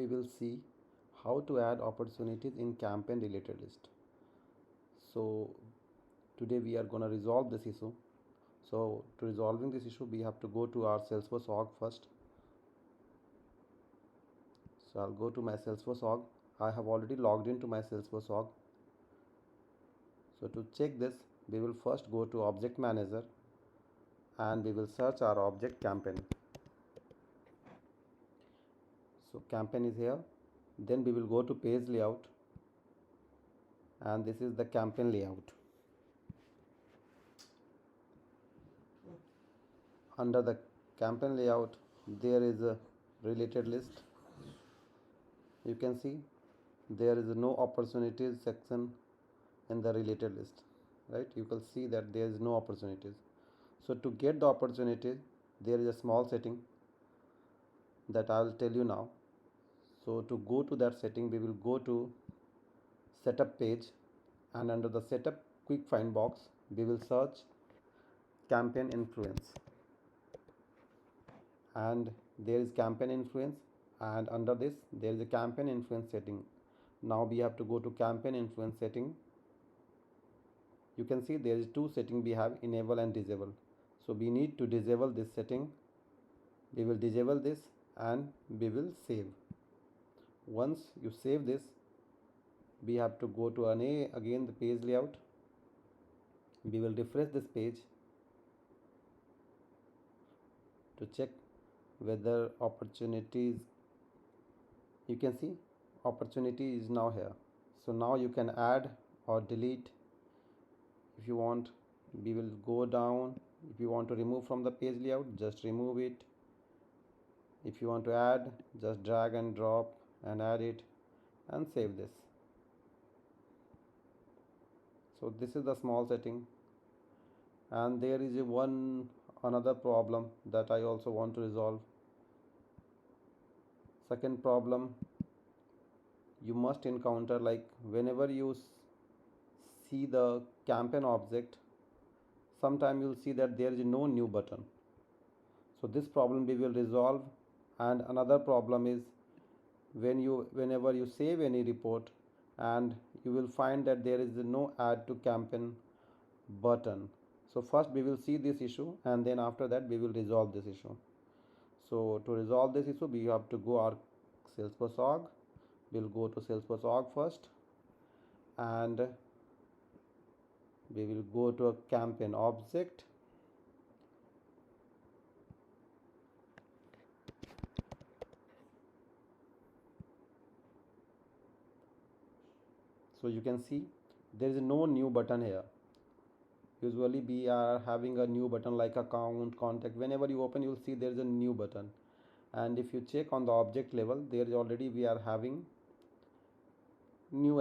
We will see how to add opportunities in campaign related list. So today we are going to resolve this issue. So to resolving this issue, we have to go to our Salesforce org first. So I'll go to my Salesforce org. I have already logged into my Salesforce org. So to check this, we will first go to Object Manager and we will search our object campaign. So campaign is here. Then we will go to page layout and this is the campaign layout. Under the campaign layout, there is a related list. You can see there is no opportunities section in the related list, right? You can see that there is no opportunities. So to get the opportunities, there is a small setting that I will tell you now. So to go to that setting, we will go to setup page and under the setup quick find box, we will search campaign influence and there is campaign influence and under this there is a campaign influence setting. Now we have to go to campaign influence setting. You can see there is two settings we have, enable and disable. So we need to disable this setting. We will disable this and we will save. Once you save this, we have to go to again the page layout. We will refresh this page to check whether opportunities, you can see opportunity is now here. So now you can add or delete if you want. We will go down. If you want to remove from the page layout, just remove it. If you want to add, just drag and drop and add it and save this. So this is the small setting, and there is another problem that I also want to resolve. Second problem you must encounter, like whenever you see the campaign object, sometime you'll see that there is no new button. So this problem we will resolve. And another problem is whenever you save any report and you will find that there is no add to campaign button. So first we will see this issue and then after that we will resolve this issue. So to resolve this issue, we have to go our Salesforce org. We'll go to Salesforce org first and we will go to a campaign object. So you can see there is no new button here. Usually we are having a new button like account, contact. Whenever you open, you will see there is a new button. And if you check on the object level, there is already we are having new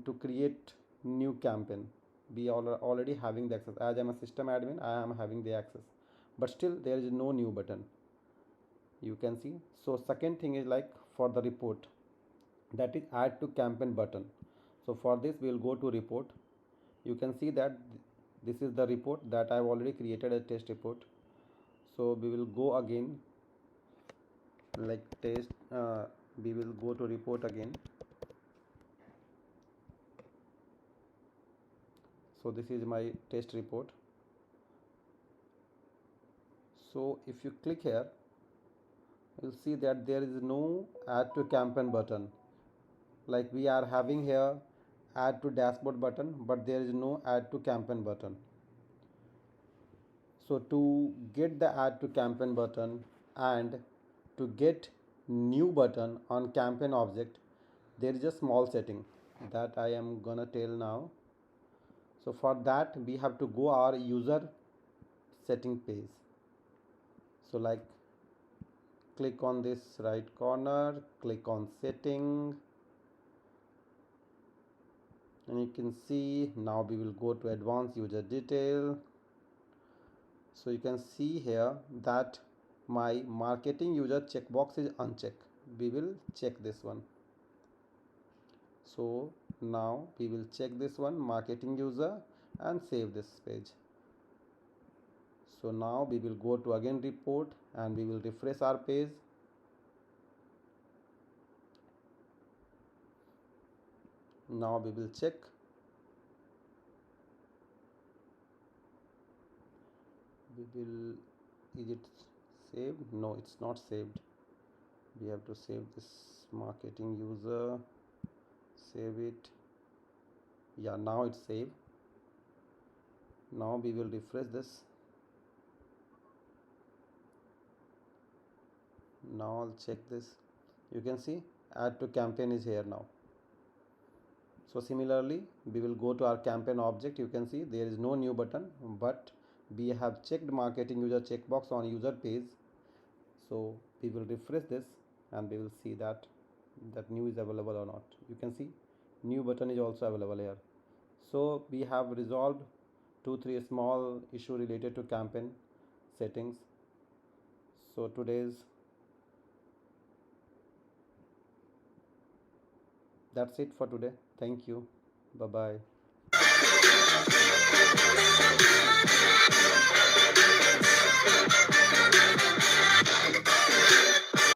to create new campaign. We are already having the access. As I am a system admin, I am having the access, but still there is no new button. You can see. So second thing is like for the report, that is add to campaign button. So for this we will go to report. You can see that this is the report that I have already created a test report. So we will go again like test. We will go to report again. So this is my test report. So if you click here, you'll see that there is no add to campaign button. Like we are having here add to dashboard button, but there is no add to campaign button. So to get the add to campaign button and to get new button on campaign object, there is a small setting that I am gonna tell now. So for that we have to go our user setting page. So like click on this right corner, click on setting, and you can see now we will go to advanced user detail. So you can see here that my marketing user checkbox is unchecked. We will check this one. So now we will check this one, marketing user, and save this page. So now we will go to again report and we will refresh our page. Now we will check. We will, is it saved? No, it's not saved. We have to save this marketing user, save it. Yeah, now it's saved. Now we will refresh this. Now I'll check this. You can see add to campaign is here now. So similarly we will go to our campaign object. You can see there is no new button, but we have checked marketing user checkbox on user page. So we will refresh this and we will see that new is available or not. You can see new button is also available here. So we have resolved 2-3 small issue related to campaign settings. So that's it for today. Thank you. Bye bye.